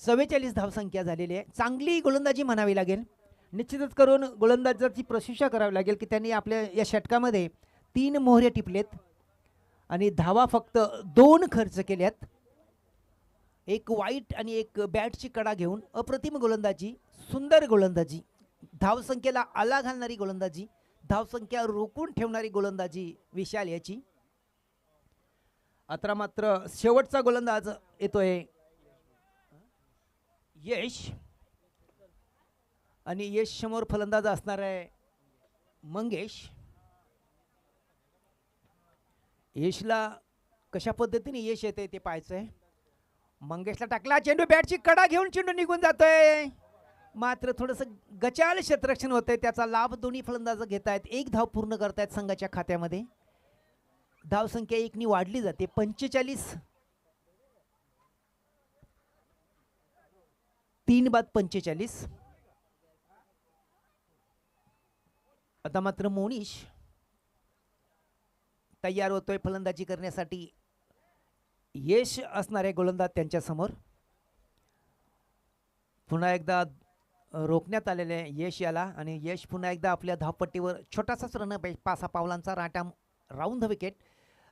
44 धावसंख्या झालेली आहे. चांगली गोलंदाजी म्हणावी लागेल. निश्चितच करून गोलंदाजाची प्रशंसा करावी लागेल की त्यांनी आपल्या या षटकामध्ये 3 मोहरे टिपलेत आणि धावा फक्त 2 खर्च केल्यात. एक वाईट आणि एक बॅटची कडा घेऊन अप्रतिम गोलंदाजी, सुंदर गोलंदाजी, धावसंख्येला आला घालणारी गोलंदाजी, धावसंख्या रोखून ठेवणारी गोलंदाजी विशाल याची. आता मात्र शेवटचा गोलंदाज येतोय यश आणि यश समोर फलंदाज असणार आहे मंगेश. यशला कशा पद्धतीने यश येते ते पाहायचं आहे. मंगेशला टाकला चेंडू, बॅटची कडा घेऊन चेंडू निघून जातोय. मात्र थोडंसं गचाल क्षेत्ररक्षण होतंय, त्याचा लाभ दोन्ही फलंदाज घेत आहेत. 1 धाव पूर्ण करतायत संघाच्या खात्यामध्ये. धावसंख्या 1 नी वाढली जाते. 45 3 बाद 45. आता मात्र मोनिश तयार होतोय फलंदाजी करण्यासाठी. यश असणारे गोलंदाज त्यांच्या समोर. पुन्हा एकदा रोखण्यात आलेले यश याला आणि यश पुन्हा एकदा आपल्या धावपट्टीवर छोटासाच रन, 5 पावलांचा राटा राऊंड द विकेट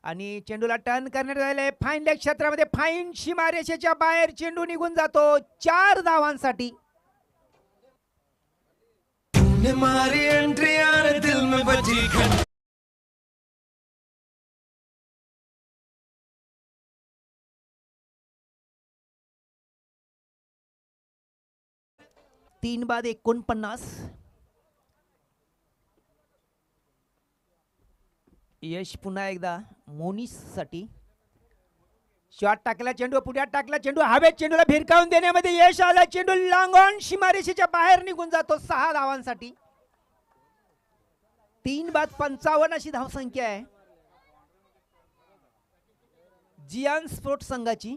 आणि चेंडूला टर्न करण्यात आले. फाईन लेग क्षेत्रामध्ये फाईन सीमारेषेच्या बाहेर चेंडू निघून जातो 4 धावांसाठी. मारी एंट्री आने दिल में बजी 3 बाद 49. यश पुन्हा एकदा मोनिस साठी. शॉट टाकला, चेंडू पुढ्यात टाकला, चेंडू हवेत, चेंडूला भिरकावून देण्यामध्ये यश आला. चेंडू लांगून सीमारेषेच्या बाहेर निघून जातो 6 धावांसाठी. 3 बाद 55 अशी धावसंख्या आहे जियान स्पोर्ट्स संघाची.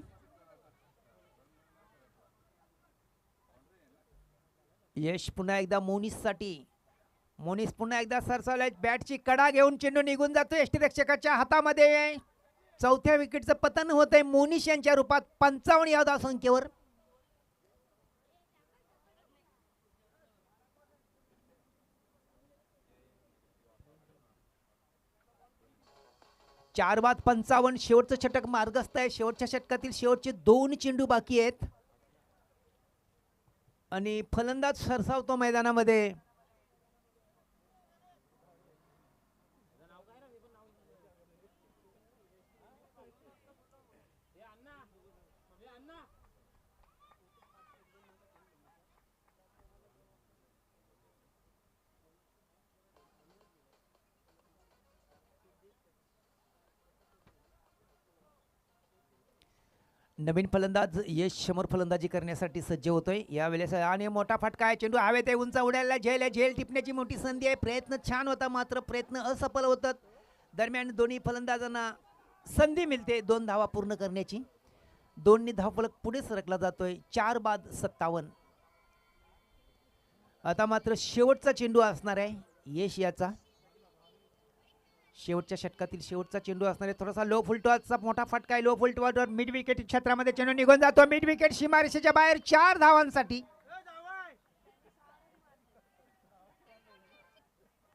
यश पुन्हा एकदा मोनिस साठी. मोनिस पुन्हा एकदा सरसावलाय, बॅटची कडा घेऊन चेंडू निघून जातो यष्टीरक्षकाच्या हातामध्ये. 4थ्या विकेटचं पतन होत आहे मोनिश यांच्या रूपात 55 या धावसंख्येवर. 4 बाद 55. शेवटचं षटक मार्गस्थ आहे. शेवटच्या षटकातील शेवटचे 2 चेंडू बाकी आहेत आणि फलंदाज सरसावतो मैदानामध्ये. नवीन फलंदाज यश समोर फलंदाजी करण्यासाठी सज्ज होतोय यावेळेस आणि मोठा फटका आहे. चेंडू हवेत आहे, उंच उडायला, झेल आहे, झेल टिपण्याची मोठी संधी आहे. प्रयत्न छान होता मात्र प्रयत्न असफल होतात. दरम्यान दोन्ही फलंदाजांना संधी मिळते 2 धावा पूर्ण करण्याची. 2 धावफलक पुढे सरकला जातोय 4 बाद 57. आता मात्र शेवटचा चेंडू असणार आहे यश याचा. शेवटच्या षटकातील शेवटचा चेंडू असणार आहे. थोडासा लो फुलटॉसचा मोठा फटका आहे. लो फुलटॉसवर मिड विकेट क्षेत्रामध्ये चेंडू निघून जातो. मिड विकेट सीमारेषेच्या बाहेर 4 धावांसाठी.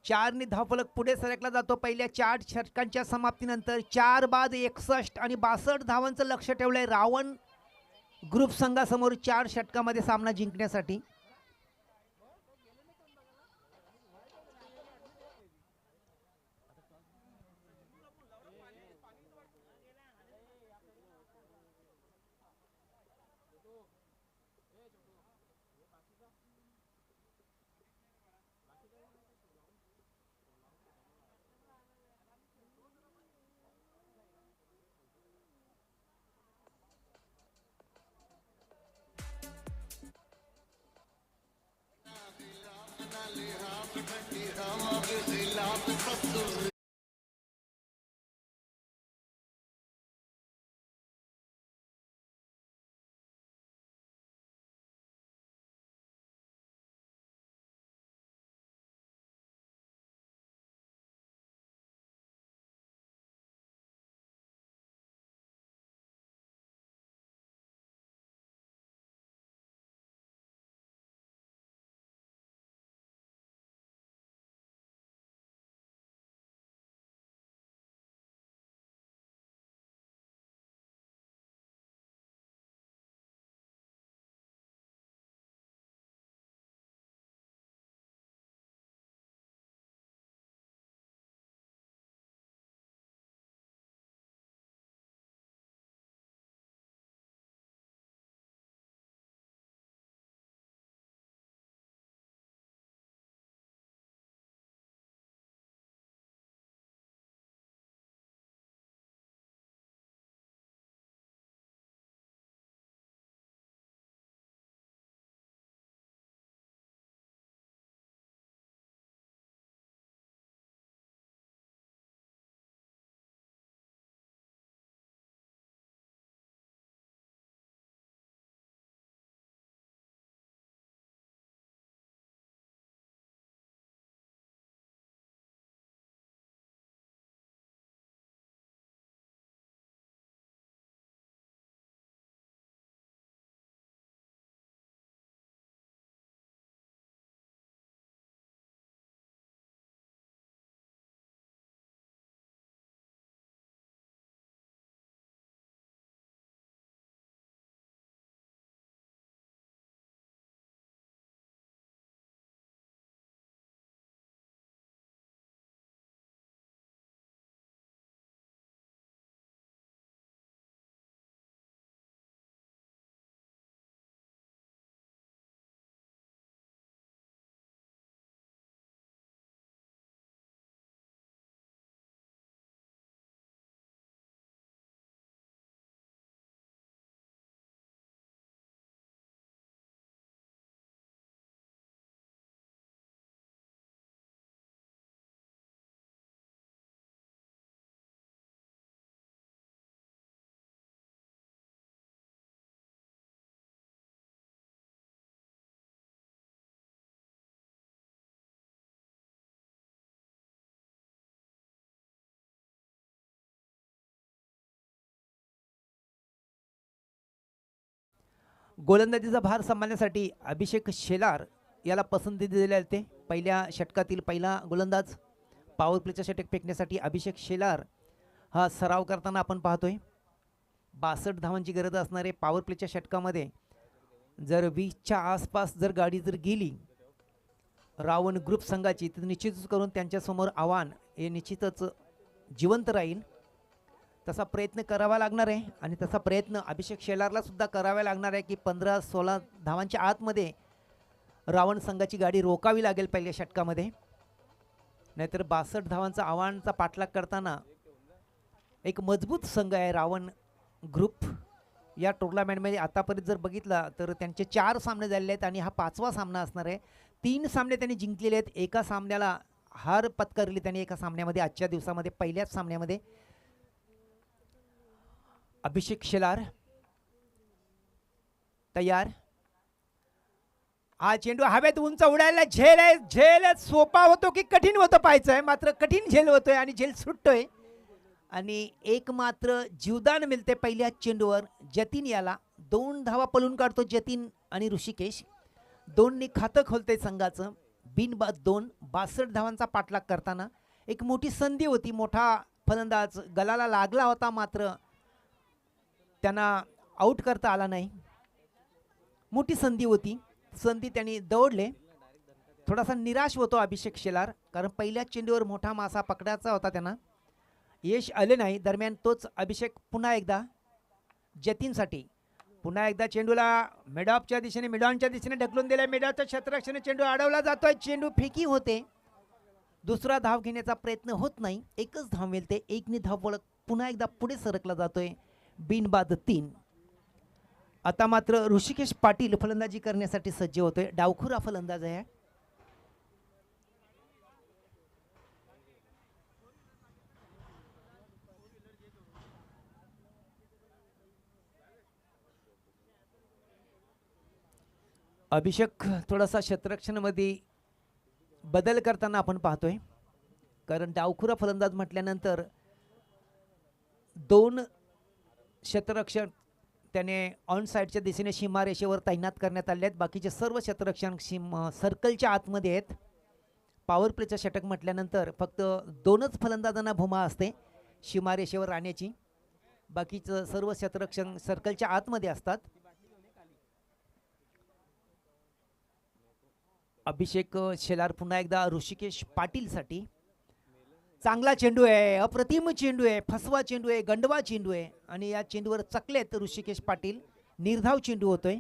4 धावफलक पुढे सरकला जातो. पहिल्या 4 षटकांच्या समाप्तीनंतर 4 बाद 61 आणि 62 धावांचं लक्ष ठेवलंय रावण ग्रुप संघासमोर 4 षटकामध्ये सामना जिंकण्यासाठी. गोलंदाजीचा भार सांभाळण्यासाठी अभिषेक शेलार याला पसंती दिली जाते. पहिल्या षटकातील पहिला गोलंदाज. पॉवर प्लेचा षटक फेकण्यासाठी अभिषेक शेलार हा सराव करताना आपण पाहतोय. 62 धावांची गरज असणारे पॉवर प्लेच्या षटकामध्ये जर 20च्या आसपास जर गाडी जर गेली रावण ग्रुप संघाची, तर निश्चितच करून त्यांच्यासमोर आव्हान हे निश्चितच जिवंत राहील. तसा प्रयत्न करावा लागणार आहे आणि तसा प्रयत्न अभिषेक शेलारला सुद्धा करावा लागणार आहे की 15-16 धावांच्या आतमध्ये रावण संघाची गाडी रोकावी लागेल पहिल्या षटकामध्ये. नाहीतर 62 धावांचा आव्हानचा पाठलाग करताना एक मजबूत संघ आहे रावण ग्रुप. या टुर्नामेंटमध्ये आतापर्यंत जर बघितला तर त्यांचे 4 सामने झालेले आहेत आणि हा 5वा सामना असणार आहे. 3 सामने त्यांनी जिंकलेले आहेत. एका सामन्याला हार पत्करली त्यांनी एका सामन्यामध्ये आजच्या दिवसामध्ये पहिल्याच सामन्यामध्ये. अभिषेक शेलार तयार. हा चेंडू हवेत उंच उडायला झेल आहे. झेल सोपा होतो की कठीण होतं पाहायचं आहे. मात्र कठीण झेल होतोय आणि झेल सुटतोय आणि एक मात्र जीवदान मिळते पहिल्या चेंडूवर. जतीन याला 2 धावा पळून काढतो जतीन आणि ऋषिकेश. 2नी खातं खोलते संघाचं. बिनबाद 2. 62 धावांचा पाठलाग करताना एक मोठी संधी होती. मोठा फलंदाज गलाला लागला होता मात्र त्यांना आउट करता आला नाही. मोठी संधी होती. संधी त्यांनी दौडले. थोडासा निराश होतो अभिषेक शेलार कारण पहिल्या चेंडूवर मोठा मासा पकडायचा होता त्यांना. यश आले नाही. दरम्यान तोच अभिषेक पुन्हा एकदा जतीनसाठी पुन्हा एकदा चेंडूला मिडऑफच्या दिशेने मिडॉनच्या दिशेने ढकलून दिला. मिडॉफच्या क्षेत्ररक्षण चेंडू अडवला जातोय. चेंडू फेकी होते. दुसरा धाव घेण्याचा प्रयत्न होत नाही. एकच धाव मिळते. 1नी धाव पळत पुन्हा एकदा पुढे सरकला जातोय. बिनबाद 3. आता मात्र ऋषिकेश पाटील फलंदाजी करण्यासाठी सज्ज होतोय. डावखुरा फलंदाज आहे. अभिषेक थोडासा क्षेत्ररक्षणामध्ये बदल करताना आपण पाहतोय कारण डावखुरा फलंदाज म्हटल्यानंतर 2 क्षेत्ररक्षक त्याने ऑन साईडच्या दिशेने सीमारेषेवर तैनात करण्यात आले आहेत. बाकीचे सर्व क्षेत्ररक्षक सर्कलच्या आतमध्ये आहेत. पॉवर प्लेचं षटक म्हटल्यानंतर फक्त 2च फलंदाजांना भूमा असते सीमारेषेवर राहण्याची. बाकीचं सर्व क्षेत्ररक्षक सर्कलच्या आतमध्ये असतात. अभिषेक शेलार पुन्हा एकदा ऋषिकेश पाटीलसाठी. चांगला चेंडू आहे. अप्रतिम चेंडू आहे. फसवा चेंडू आहे. गंडवा चेंडू आहे आणि या चेंडूवर चकलेत ऋषिकेश पाटील. निर्धाव चेंडू होतोय.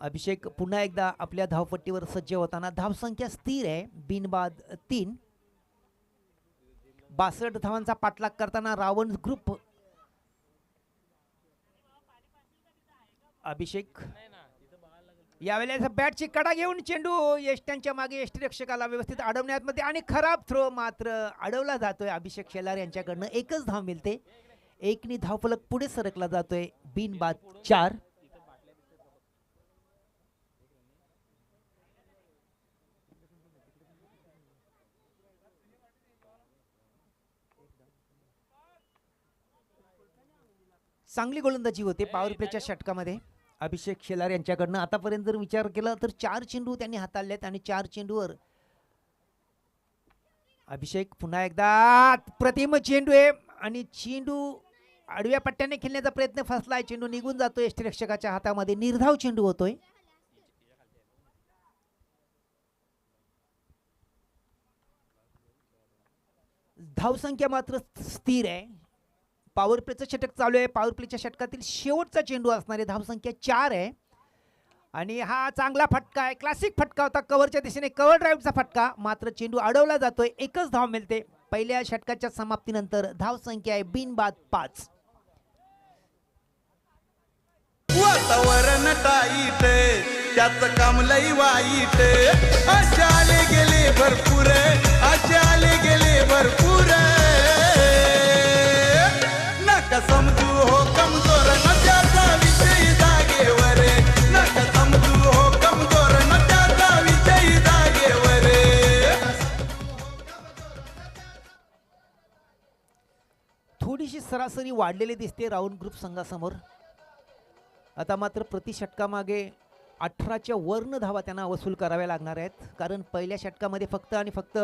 अभिषेक पुन्हा एकदा आपल्या धावपट्टीवर सज्ज होताना धावसंख्या स्थिर आहे. बिनबाद 3. 62 धावांचा पाठलाग करताना रावण ग्रुप. अभिषेक यावेळेला बॅटची कडा घेऊन चेंडू यष्ट्यांच्या मागे यष्टीरक्षकाला व्यवस्थित अडवण्यामध्ये आणि खराब थ्रो मात्र अडवला जातोय अभिषेक शेलार यांच्याकडनं. एकच धाव मिळते. 1नी धावफलक पुढे सरकला जातोय. बिनबाद 4. चांगली गोलंदाजी होते पॉवर प्लेच्या षटकामध्ये अभिषेक शेलार यांच्याकडनं. आतापर्यंत जर विचार केला तर 4 चेंडू त्यांनी हाताळलेत आणि 4 चेंडूवर अभिषेक पुन्हा एकदा प्रतिम चेंडू आहे आणि चेंडू आडव्या पट्ट्याने खेळण्याचा प्रयत्न फसलाय. चेंडू निघून जातोय यष्टीरक्षकाच्या हातामध्ये. निर्धाव चेंडू होतोय. धावसंख्या मात्र स्थिर आहे. पॉवर प्लेचं षटक चालू आहे. पॉवर प्लेच्या षटकातील शेवटचा चेंडू असणारे धावसंख्या 4 आहे आणि हा चांगला फटका आहे. क्लासिक फटका होता. कव्हरच्या दिशेने कव्हर ड्राईव्हचा फटका मात्र चेंडू अडवला जातोय. एकच धाव मिळते पहिल्या षटकाच्या समाप्तीनंतर. धावसंख्या आहे बिनबाद 5. वातावरण टाईट त्याचं काम लई वाईट. आशाले गेले भरपूर. आशाले गेले भरपूर. नका समजू हो कमजोर न त्याचा विषयी जागेवर. नका समजू हो कमजोर न त्याचा विषयी जागेवर. थोडीशी सरासरी वाढलेली दिसते राऊंड ग्रुप संघासमोर. आता मात्र प्रति षटकामागे 18च्या वरनं धावा त्यांना वसूल कराव्या लागणार आहेत, कारण पहिल्या षटकामध्ये फक्त आणि फक्त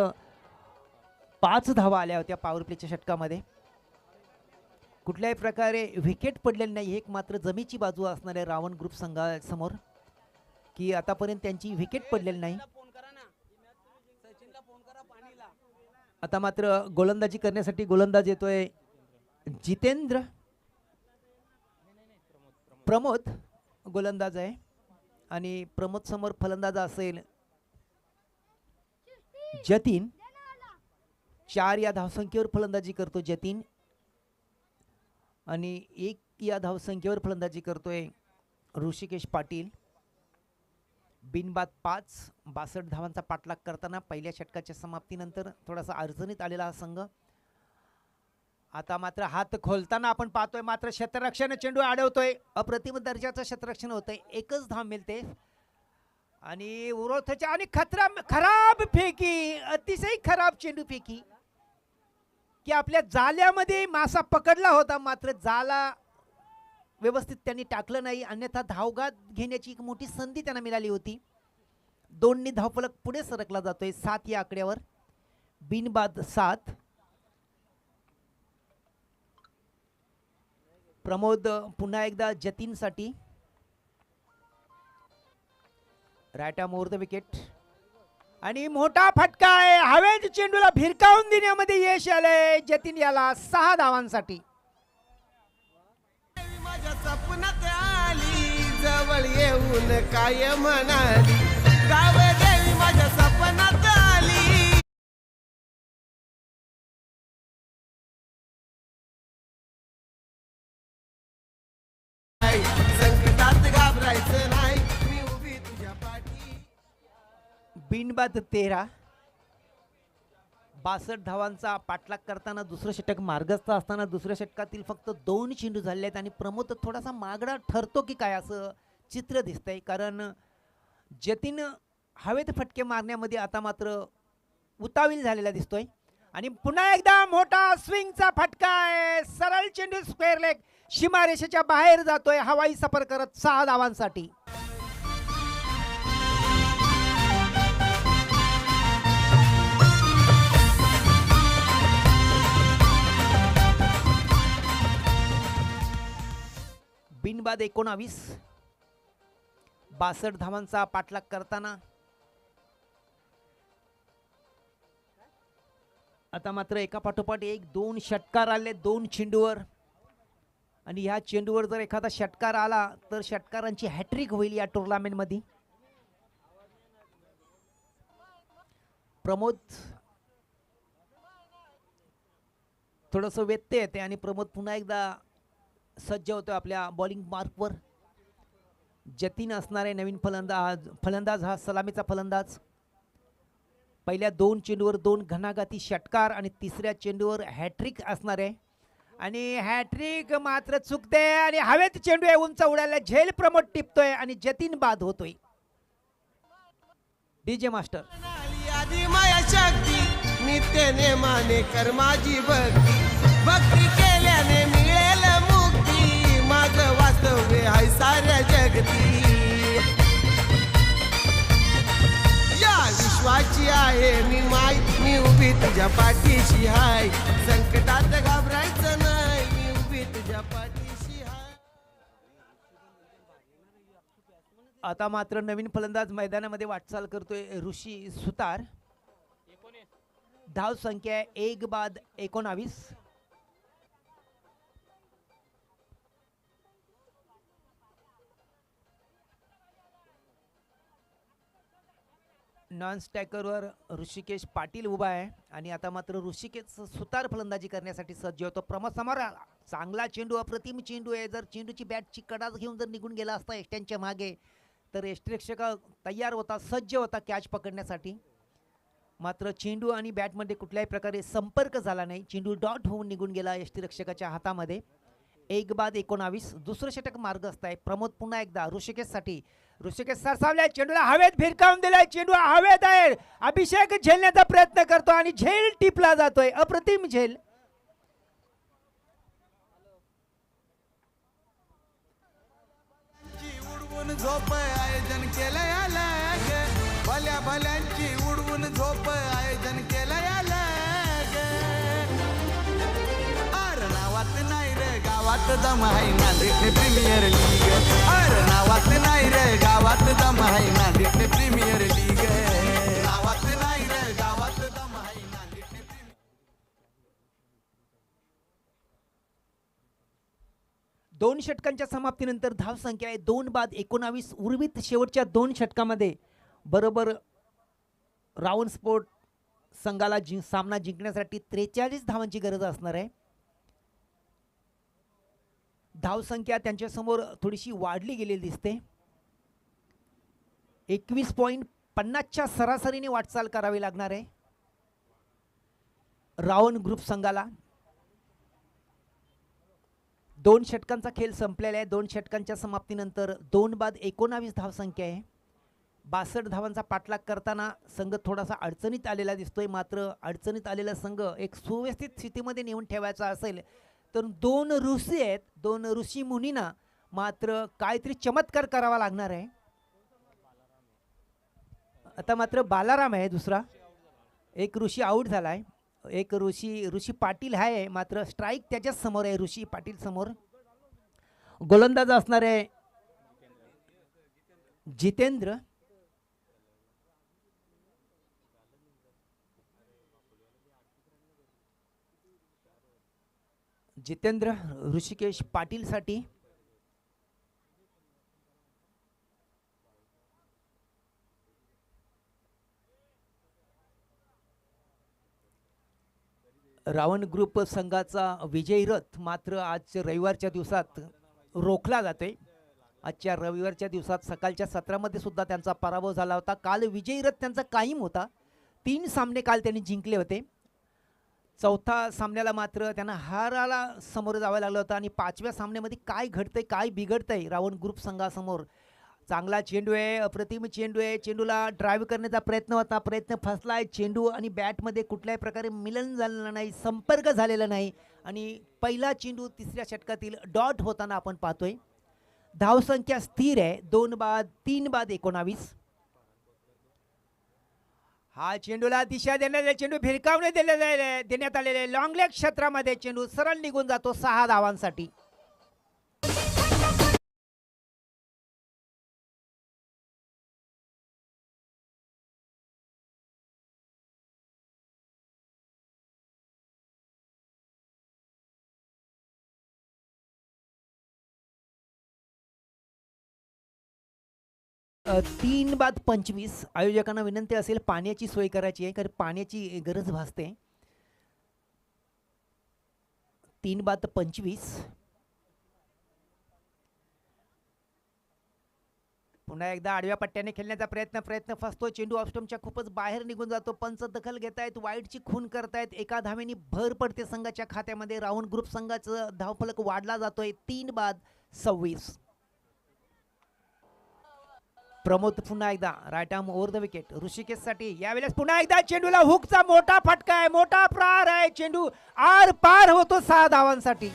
5 धावा आल्या होत्या पॉवर प्लेच्या षटकामध्ये. कुठल्याही प्रकारे विकेट पडलेली नाही. एक मात्र जमीची बाजू असणार आहे रावण ग्रुप संघासमोर, की आतापर्यंत त्यांची विकेट पडलेली नाही. आता मात्र गोलंदाजी करण्यासाठी गोलंदाज येतोय जितेंद्र. प्रमोद गोलंदाज आहे आणि प्रमोद समोर फलंदाज असेल जतीन. 4 या धावसंख्येवर फलंदाजी करतो जतीन आणि 1 या धावसंख्येवर फलंदाजी करतोय ऋषिकेश पाटील. बिनबाद 5, 62 धावांचा पाठलाग करताना पहिल्या षटकाच्या समाप्तीनंतर थोडासा अडचणीत आलेला हा संघ. आता मात्र हात खोलताना आपण पाहतोय, मात्र क्षेत्ररक्षण चेंडू अडवतोय. अप्रतिम दर्जाचं क्षेत्ररक्षण होतंय. 1च धाव मिळते आणि उरोथच्या आणि खराब फेकी, अतिशय खराब चेंडू फेकी, की आपल्या जाल्यामध्ये मासा पकडला होता, मात्र जाला व्यवस्थित त्यांनी टाकलं नाही, अन्यथा धावघात घेण्याची एक मोठी संधी त्यांना मिळाली होती. 2नी धावफलक पुढे सरकला जातोय 7 या आकड्यावर. बिनबाद 7. प्रमोद पुन्हा एकदा जतीनसाठी. रायटा मोर द विकेट आणि मोठा फटका आहे. हवेत चेंडूला भिरकावून देण्यामध्ये यश आलंय जतीन याला 6 धावांसाठी. माझ्या स्वप्नात आली, जवळ येऊन काय म्हणाली, गाव देवी माझ्या स्वप्नात आली. संकटात घाबरायचं नाही, मी उभी तुझ्या पाठी. बिनबाद 13. 62 धावांचा पाठलाग करताना दुसरं षटक मार्गस्थ असताना दुसऱ्या षटकातील फक्त 2 चेंडू झाले आहेत आणि प्रमोद थोडासा मागडा ठरतो की काय असं चित्र दिसतंय, कारण जतीन हवेत फटके मारण्यामध्ये आता मात्र उतावील झालेला दिसतोय. आणि पुन्हा एकदा मोठा स्विंगचा फटका आहे. सरळ चेंडू स्क्वेअर लेग सीमारेषेच्या बाहेर जातोय हवाई सफर करत 6 धावांसाठी. बिनबाद 19. 62 धावांचा पाठलाग करताना आता मात्र एका पाठोपाठ 1-2 षटकार आले 2 चेंडूवर आणि ह्या चेंडूवर जर एखादा षटकार आला तर षटकारांची हॅट्रिक होईल या टुर्नामेंट मध्ये. प्रमोद थोडंसं व्यत्यय येते आणि प्रमोद पुन्हा एकदा सज्ज होतो आपल्या बॉलिंग मार्कवर. जतीन असणारे नवीन फलंदाज हा सलामीचा फलंदाज. पहिल्या 2 चेंडूवर 2 घणाघाती षटकार आणि तिसऱ्या चेंडूवर हॅट्रिक असणार आहे आणि हॅट्रिक मात्र चुकते आणि हवेत चेंडू आहे उंच उडायला झेल प्रमोद टिपतोय आणि जतीन बाद होतोय. DJ master. आधी माया शक्ती, नित्य नेमाने कर माझी भक्ती, भक्ती केल्याने मिळेल मुक्ती, माझं वास्तव्य आहे साऱ्या जगती. या विश्वाची आहे मी माय, मी उभी तुझ्या पाठीशी हाय, संकटात घाबरायचं नाही, मी उभी तुझ्या पाठीशी हाय. आता मात्र नवीन फलंदाज मैदानामध्ये वाटचाल करतोय ऋषी सुतार. धाव संख्या 1-19. नॉन स्टॅकरवर ऋषिकेश पाटील उभा आहे आणि आता मात्र ऋषिकेश सुतार फलंदाजी करण्यासाठी सज्ज होतो. प्रमोद समोर आला. चांगला चेंडू, अप्रतिम चेंडू आहे. जर चेंडूची बॅटची कडाच घेऊन जर निघून गेला असता एष्ट्यांच्या मागे तर यष्टिरक्षक तयार होता, सज्ज होता कॅच पकडण्यासाठी. मात्र चेंडू आणि बॅटमध्ये कुठल्याही प्रकारे संपर्क झाला नाही. चेंडू डॉट होऊन निघून गेला यष्टिरक्षकाच्या हातामध्ये. 1-19. दुसरं षटक मार्गस्थ आहे. प्रमोद पुन्हा एकदा ऋषिकेशसाठी. ऋषिकेश सरसावल्या, चेंडूला हवेत भिरकावून दिलाय. चेंडू हवेत आहे. अभिषेक झेलण्याचा प्रयत्न करतो आणि झेल टिपला जातोय. अप्रतिम झेल. झोप आयोजन केलंय अलग, भल्या भल्यांची उडवून झोप आयोजन केलंय अलग. अर नावात नाही रे गावात दम आहे नांदेड प्रीमियर लीग, अर नावात नाही रे गावात दम आहे नांदेड प्रीमियर लीग, नावात नाही रे गावात दम आहे नांदेड प्रीमियर. दोन षटकांच्या समाप्तीनंतर धावसंख्या आहे 2 बाद 19. उर्वित शेवटच्या 2 षटकामध्ये बरोबर रावण स्पोर्ट संघाला सामना जिंकण्यासाठी 43 धावांची गरज असणार आहे. धावसंख्या त्यांच्यासमोर थोडीशी वाढली गेलेली दिसते. 21.50च्या सरासरीने वाटचाल करावी लागणार आहे रावण ग्रुप संघाला. 2 षटकांचा खेळ संपलेला आहे. 2 षटकांच्या समाप्तीनंतर 2 बाद 19 धावसंख्या आहे. 62 धावांचा पाठलाग करताना संघ थोडासा अडचणीत आलेला दिसतोय. मात्र अडचणीत आलेला संघ एक सुव्यवस्थित स्थितीमध्ये नेऊन ठेवायचा असेल तर 2 ऋषी आहेत, 2 ऋषी मुनींना मात्र काहीतरी चमत्कार करावा लागणार आहे. आता मात्र बालाराम आहे दुसरा, एक ऋषी आऊट झाला आहे. एक ऋषी पाटील आहे, मात्र स्ट्राईक त्याच्या समोर आहे. ऋषी पाटील समोर गोलंदाज असणार आहे जितेंद्र. जितेंद्र ऋषिकेश पाटील साठी. रावण ग्रुप संघाचा विजयी रथ मात्र आज रविवारच्या दिवसात रोखला जातोय. आजच्या रविवारच्या दिवसात सकाळच्या सत्रामध्ये सुद्धा त्यांचा पराभव झाला होता. काल विजयी रथ त्यांचा कायम होता. 3 सामने काल त्यांनी जिंकले होते. 4था सामन्याला मात्र त्यांना हाराला समोर जावं लागलं होतं. आणि 5व्या सामन्यामध्ये काय घडतंय काय बिघडतंय रावण ग्रुप संघासमोर. चांगला चेंडू आहे, अप्रतिम चेंडू आहे. चेंडूला ड्राईव्ह करण्याचा प्रयत्न होता, प्रयत्न फसलाय. चेंडू आणि बॅटमध्ये कुठल्याही प्रकारे मिलन झालेलं नाही, संपर्क झालेला नाही. आणि पहिला चेंडू 3ऱ्या षटकातील डॉट होताना आपण पाहतोय. धावसंख्या स्थिर आहे 3 बाद 19. हा चेंडूला दिशा देणारे चेंडू भिरकावणे देण्यात आलेले लॉंग लेग क्षेत्रामध्ये चेंडू सरळ निघून जातो 6 धावांसाठी. तीन बाद 25. आयोजकांना विनंती असेल पाण्याची सोय करायची आहे, कारण पाण्याची गरज भासते. 3 बाद 25. पुन्हा एकदा आडव्या पट्ट्याने खेळण्याचा प्रयत्न फसतो. चेंडू ऑफस्टंपच्या खूपच बाहेर निघून जातो. पंच दखल घेतायत, वाईटची खून करतायत. एका धावेने भर पडते संघाच्या खात्यामध्ये. रावण ग्रुप संघाचा धावफलक वाढला जातोय 3 बाद 26. प्रमोद पुन्हा एकदा right arm over the wicket ऋषिकेशसाठी. यावेळेस पुन्हा एकदा चेंडूला हुकचा मोठा फटका आहे, मोठा प्रहार आहे. चेंडू आर पार होतो 6 धावांसाठी.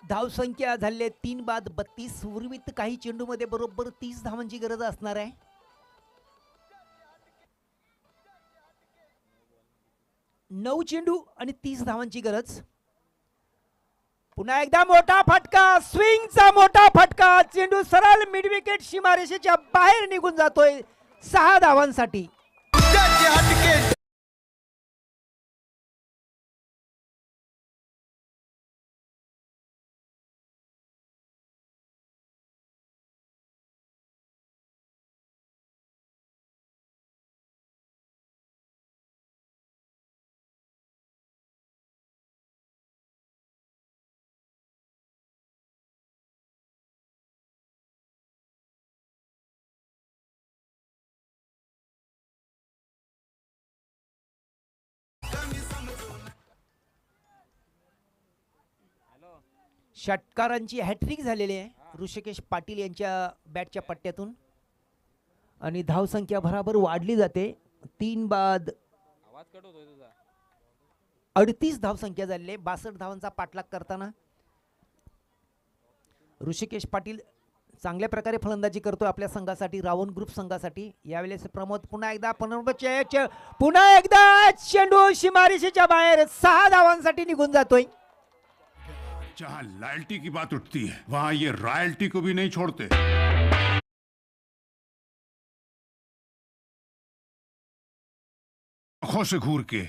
धावसंख्या झाले 3 बाद 32. उर्वित काही चेंडूमध्ये बरोबर 30 धावांची गरज असणार आहे. 9 चेंडू आणि 30 धावांची गरज. पुन्हा एकदा मोठा फटका, स्विंगचा मोठा फटका. चेंडू सरळ मिड विकेट सीमारेषेच्या बाहेर निघून जातोय 6 धावांसाठी. षटकारांची हॅट्रिक झालेली आहे ऋषिकेश पाटील यांच्या बॅटच्या पट्ट्यातून आणि धावसंख्या भराभर वाढली जाते. 3 बाद 38 धावसंख्या झालेली आहे. 62 धावांचा पाठलाग करताना ऋषिकेश पाटील चांगल्या प्रकारे फलंदाजी करतोय आपल्या संघासाठी, रावण ग्रुप संघासाठी. यावेळेस प्रमोद पुन्हा एकदा चेंडू सीमारेषेच्या बाहेर 6 धावांसाठी निघून जातोय. जहाँ लॉयल्टी की बात उठती है वहाँ ये रॉयल्टी को भी नहीं छोड़ते. आंखों से घूर के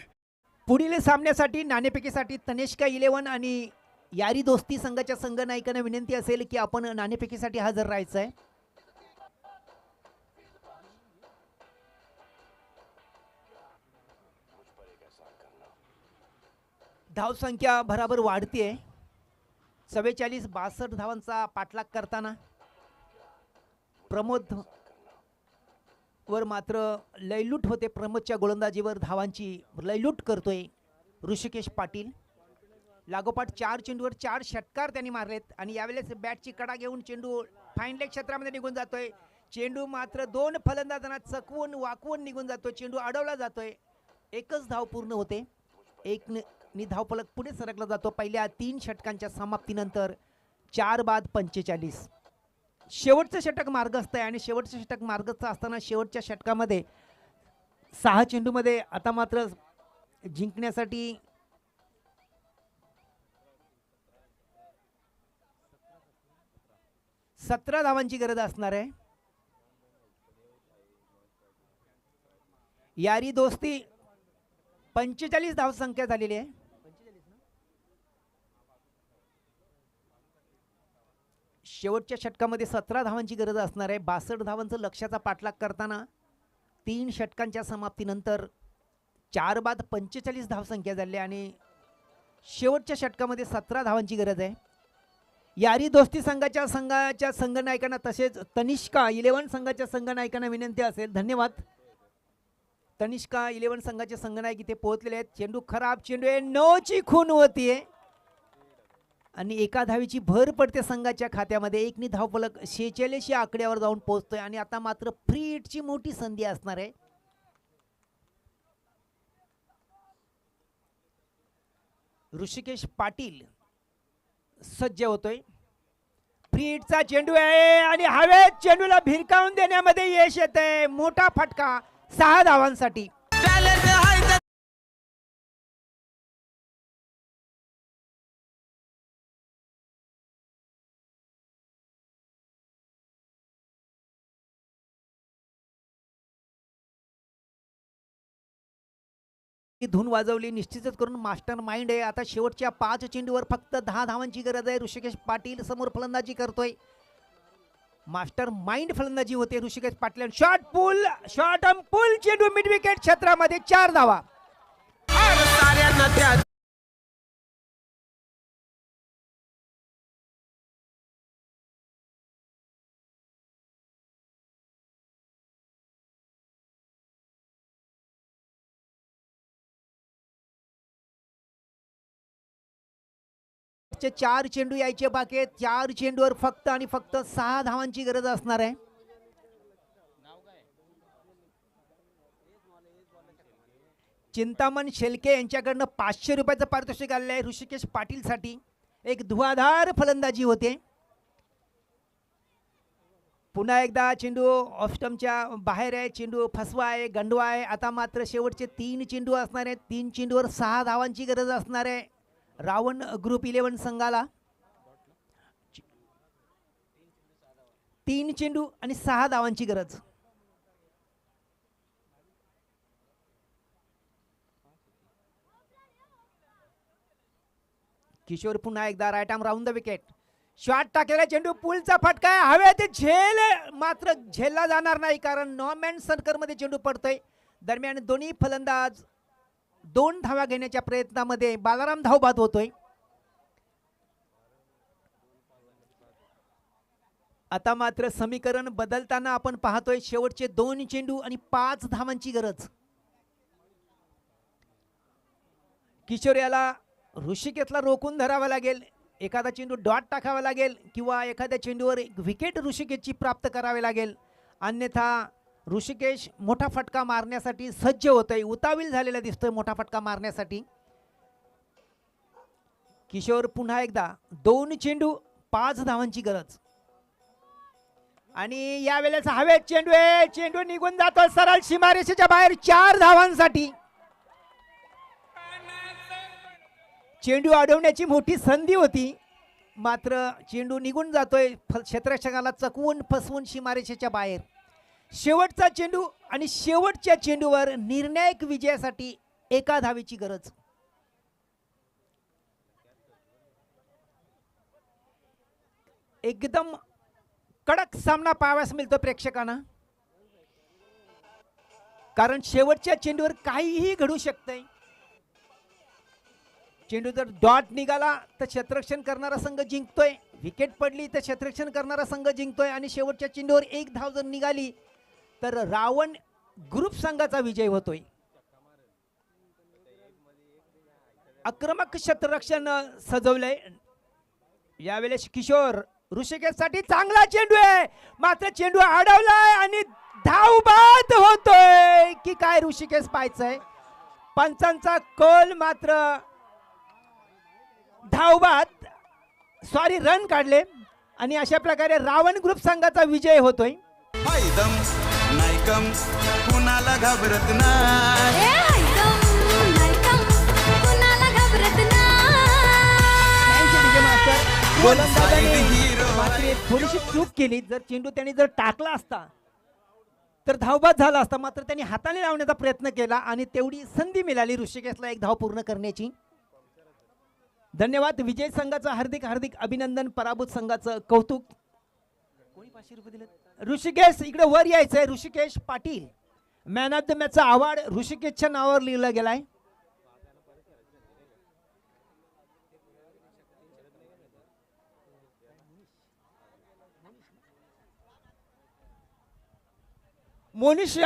पुढील सामन्यासाठी नाणेफेकीसाठी तनिष्का 11 आणि यारी दोस्ती संघाच्या संघ नायकांना विनंती असेल की आपण नाणेफेकीसाठी हजर राहायचं आहे. धावसंख्या भराभर वाढतीये. 44-62 धावांचा पाठलाग करताना प्रमोद वर मात्र लयलूट होते. प्रमोदच्या गोलंदाजीवर धावांची लयलूट करतोय ऋषिकेश पाटील. लागोपाठ 4 चेंडूवर 4 षटकार त्यांनी मारलेत आणि यावेळेस बॅटची कडा घेऊन चेंडू फाईन लेग क्षेत्रामध्ये निघून जातोय. चेंडू मात्र 2 फलंदाजांना चकवून वाकवून निघून जातोय. चेंडू अडवला जातोय. एकच धाव पूर्ण होते. एक धावफलक पुढे सरकला जातो. पहिल्या 3 षटकांच्या समाप्तीनंतर 4 बाद 45. शेवटचं षटक मार्गस्थ आहे आणि शेवटचं षटक मार्गस्थ असताना शेवटच्या षटकामध्ये 6 चेंडूमध्ये आता मात्र जिंकण्यासाठी 17 धावांची गरज असणार आहे. यारी दोस्ती 45 धावसंख्या झालेली आहे. शेवटच्या षटकामध्ये 17 धावांची गरज असणार आहे. 62 धावांचं लक्ष्याचा पाठलाग करताना 3 षटकांच्या समाप्तीनंतर 4 बाद 45 धावसंख्या झाली आणि शेवटच्या षटकामध्ये 17 धावांची गरज आहे. यारी दोस्ती संघाच्या संघनायकांना तसेच तनिष्का 11 संघाच्या संघनायकांना विनंती असेल. धन्यवाद. तनिष्का 11 संघाचे संघनायक इथे पोहोचलेले आहेत. चेंडू खराब चेंडू आहे. 9 ची खून होतीये आणि एका धावीची भर पडते संघाच्या खात्यामध्ये. एकनी धावफलक 46 या आकड्यावर जाऊन पोहोचतोय आणि आता मात्र फ्री हिटची मोठी संधी असणार आहे. ऋषिकेश पाटील सज्ज होतोय. फ्री हिटचा चेंडू आहे आणि हवेत चेंडूला भिरकावून देण्यामध्ये यश येतंय. मोठा फटका 6 धावांसाठी. धून वाजवली निश्चितच करून मास्टर माइंड आहे. आता शेवटच्या 5 चेंडूवर फक्त 10 धावांची गरज आहे. ऋषिकेश पाटील समोर फलंदाजी करतोय. मास्टर माइंड फलंदाजी होते ऋषिकेश पाटील. शॉट पुल चेंडू मिड विकेट क्षेत्रामध्ये 4 धावा. चे 4 चेंडू यायचे बाकी आहेत. 4 चेंडूवर फक्त आणि फक्त 6 धावांची गरज असणार आहे. चिंतामण शेलके यांच्याकडनं 500 रुपयाचं पारितोषिक आलेलं आहे ऋषिकेश पाटील साठी. एक धुआधार फलंदाजी होते. पुन्हा एकदा चेंडू ऑफस्टमच्या बाहेर आहे. चेंडू फसवा आहे गंडवा आहे. आता मात्र शेवटचे 3 चेंडू असणार आहेत. 3 चेंडूवर 6 धावांची गरज असणार आहे रावण ग्रुप 11 संघाला. 3 चेंडू आणि 6 धावांची गरज. किशोर पुन्हा एकदा right arm round the wicket. Shot टाकलेला चेंडू पुलचा फटका आहे. हवेत झेल मात्र झेलला जाणार नाही कारण नो मॅन सर्कल मध्ये चेंडू पडतोय. दरम्यान दोन्ही फलंदाज 2 धावा घेण्याच्या प्रयत्नामध्ये बालाराम धावबाद होतोय. आता मात्र समीकरण बदलताना आपण पाहतोय. शेवटचे 2 चेंडू आणि 5 धावांची गरज. किशोर याला ऋषिकेशला रोखून धरावं लागेल. एखादा चेंडू डॉट टाकावा लागेल किंवा एखाद्या चेंडूवर एक विकेट ऋषिकेशची प्राप्त करावी लागेल, अन्यथा ऋषिकेश मोठा फटका मारण्यासाठी सज्ज होतोय, उतावील झालेला दिसतोय मोठा फटका मारण्यासाठी. किशोर पुन्हा एकदा 2 चेंडू 5 धावांची गरज. आणि यावेळेस हवेत चेंडू आहे, चेंडू निघून जातो सरळ सीमारेषेच्या बाहेर 4 धावांसाठी. चेंडू अडवण्याची मोठी संधी होती, मात्र चेंडू निघून जातोय क्षेत्ररक्षकाला चकवून फसवून सीमारेषेच्या बाहेर. शेवटचा चेंडू आणि शेवटच्या चेंडूवर निर्णायक विजयासाठी 1 धावेची गरज. एकदम कडक सामना पाहावयास मिळतो प्रेक्षकांना, कारण शेवटच्या चेंडूवर काहीही घडू शकतंय. चेंडू जर डॉट निघाला तर क्षेत्ररक्षण करणारा संघ जिंकतोय, विकेट पडली तर क्षेत्ररक्षण करणारा संघ जिंकतोय, आणि शेवटच्या चेंडूवर 1 धाव जर निघाली तर रावण ग्रुप संघाचा विजय होतोय. आक्रमक क्षेत्ररक्षण सजवलंय यावेळेस. किशोर ऋषिकेशसाठी चांगला चेंडू आहे, मात्र चेंडू अडवलाय आणि धाव बाद होतोय की काय ऋषिकेश पाहायचंय. पंचांचा कल मात्र धावबाद सॉरी रन काढले, आणि अशा प्रकारे रावण ग्रुप संघाचा विजय होतोय. हैदम नायकम कुणाला घाबरत नाही. मात्र थोडीशी चूक केली, जर चेंडू त्यांनी जर टाकला असता तर धावबाद झाला असता, मात्र त्यांनी हाताने लावण्याचा प्रयत्न केला आणि तेवढी संधी मिळाली ऋषिकेशला 1 धाव पूर्ण करण्याची. धन्यवाद. विजय संघाचं हार्दिक हार्दिक अभिनंदन, पराभूत संघाचं कौतुक. कोणी 500 रुपये दिले? ऋषिकेश इकडे वर यायचंय. Rishikesh Patil man of the मॅचचा अवॉर्ड ऋषिकेशच्या नावावर लिहिला गेलाय. मोनिश